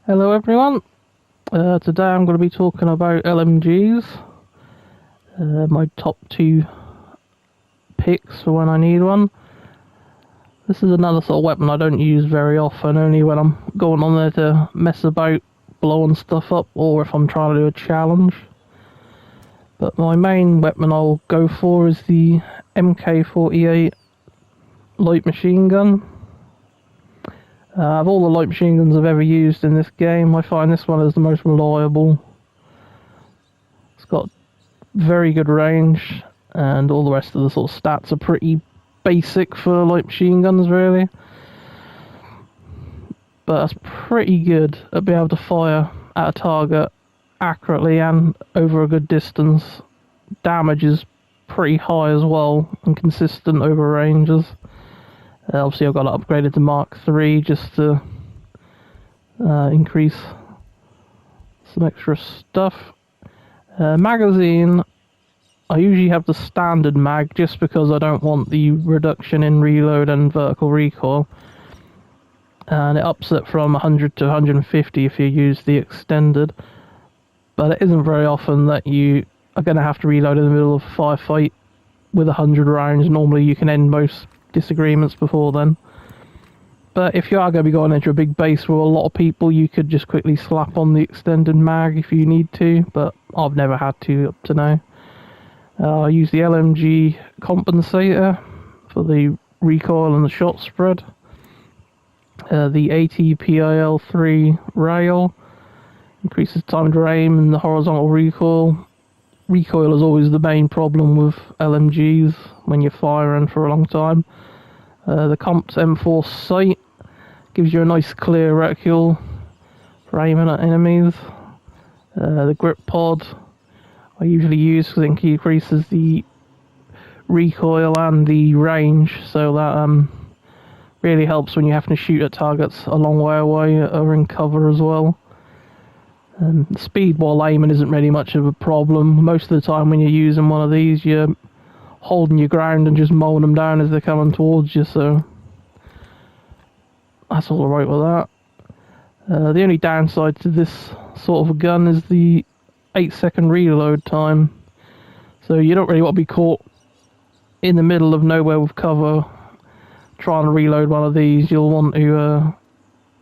Hello everyone, today I'm going to be talking about LMGs, my top two picks for when I need one. This is another sort of weapon I don't use very often, only when I'm going on there to mess about blowing stuff up or if I'm trying to do a challenge. But my main weapon I'll go for is the MK48 light machine gun. Of all the light machine guns I've ever used in this game, I find this one is the most reliable. It's got very good range, and all the rest of the sort of stats are pretty basic for light machine guns, really. But it's pretty good at being able to fire at a target accurately and over a good distance. Damage is pretty high as well, and consistent over ranges. Obviously I've got it upgraded to Mark III just to increase some extra stuff. Magazine, I usually have the standard mag just because I don't want the reduction in reload and vertical recoil. And it ups it from 100 to 150 if you use the extended. But it isn't very often that you are going to have to reload in the middle of a firefight with 100 rounds. Normally you can end most disagreements before then. But if you are going to be going into a big base with a lot of people, you could just quickly slap on the extended mag if you need to, but I've never had to up to now. I use the LMG compensator for the recoil and the shot spread. The ATPIL3 rail increases time to aim and the horizontal recoil. Recoil is always the main problem with LMGs when you're firing for a long time. The Comp's M4 sight gives you a nice clear reticule for aiming at enemies. The grip pod I usually use because it increases the recoil and the range, so that really helps when you're having to shoot at targets a long way away or in cover as well. And speed while aiming isn't really much of a problem. Most of the time when you're using one of these, you're holding your ground and just mowing them down as they're coming towards you, so that's all right with that. The only downside to this sort of a gun is the 8-second reload time. So you don't really want to be caught in the middle of nowhere with cover trying to reload one of these. You'll want to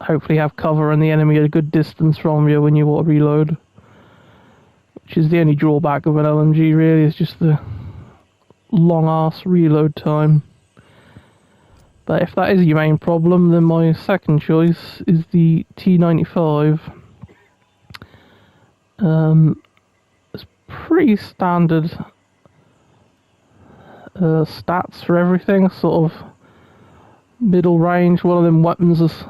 hopefully have cover and the enemy at a good distance from you when you want to reload, which is the only drawback of an LMG really, is just the long ass reload time. But if that is your main problem, then my second choice is the T95. It's pretty standard stats for everything, sort of middle range. One of them weapons is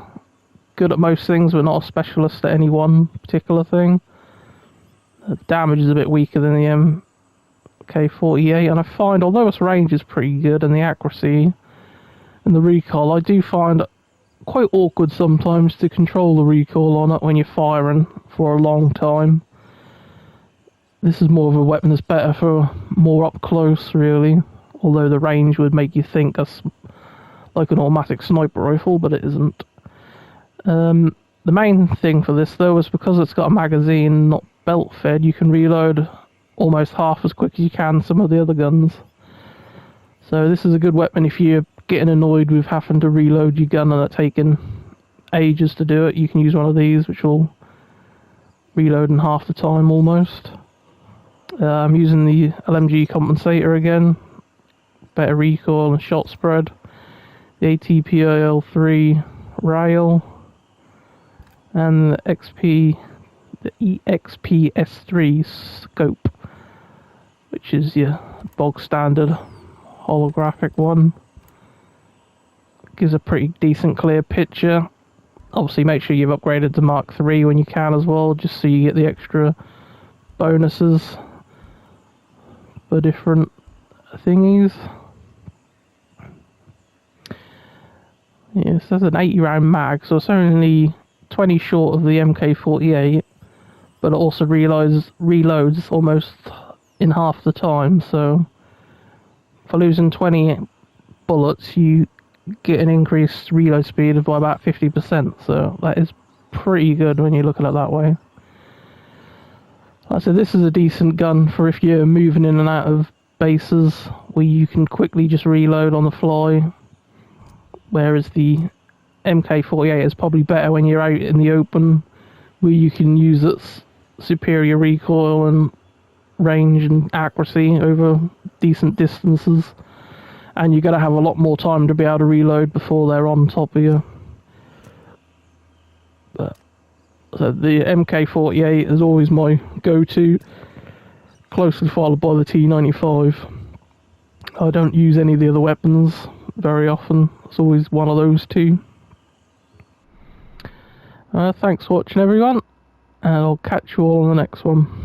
good at most things but not a specialist at any one particular thing. The damage is a bit weaker than the MK48, and I find although its range is pretty good and the accuracy and the recoil, I do find it quite awkward sometimes to control the recoil on it when you're firing for a long time. This is more of a weapon that's better for more up close really, although the range would make you think that's like an automatic sniper rifle, but it isn't. The main thing for this though is because it's got a magazine, not belt fed, you can reload almost half as quick as you can some of the other guns. So this is a good weapon if you're getting annoyed with having to reload your gun and it taking ages to do it. You can use one of these which will reload in half the time almost. I'm using the LMG compensator again, better recoil and shot spread. The ATPIL3 rail and the EXPS3 scope, which is your bog standard holographic one. Gives a pretty decent clear picture. Obviously make sure you've upgraded to Mark III when you can as well, just so you get the extra bonuses for different thingies. Yes, that's an 80 round mag, so it's only 20 short of the MK48, but it also reloads almost in half the time, so for losing 20 bullets you get an increased reload speed of by about 50%, so that is pretty good when you look at it that way. Like I said, this is a decent gun for if you're moving in and out of bases where you can quickly just reload on the fly, whereas the MK48 is probably better when you're out in the open where you can use its superior recoil and range and accuracy over decent distances, and you're going to have a lot more time to be able to reload before they're on top of you. But so the MK48 is always my go-to, closely followed by the T95. I don't use any of the other weapons very often. It's always one of those two. Thanks for watching, everyone, and I'll catch you all on the next one.